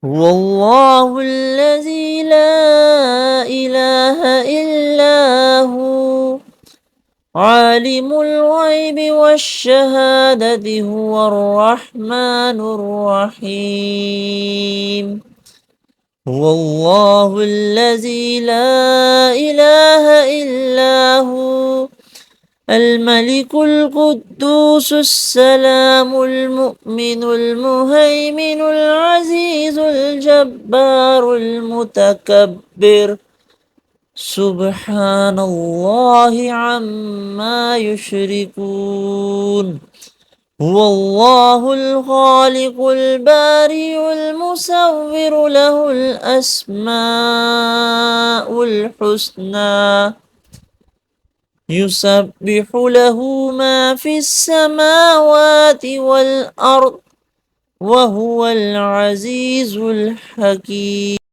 هو الله الذي لا إله إلا هو عالم الغيب والشهادة هو الرحمن الرحيم. هو الله الذي لا إله إلا هو الملك القدوس السلام المؤمن المهيمن العزيز الجبار المتكبر سبحان الله عما يشركون. هو الله الخالق البارئ المصور له الأسماء الحسنى يسبح له ما في السماوات والأرض وهو العزيز الحكيم.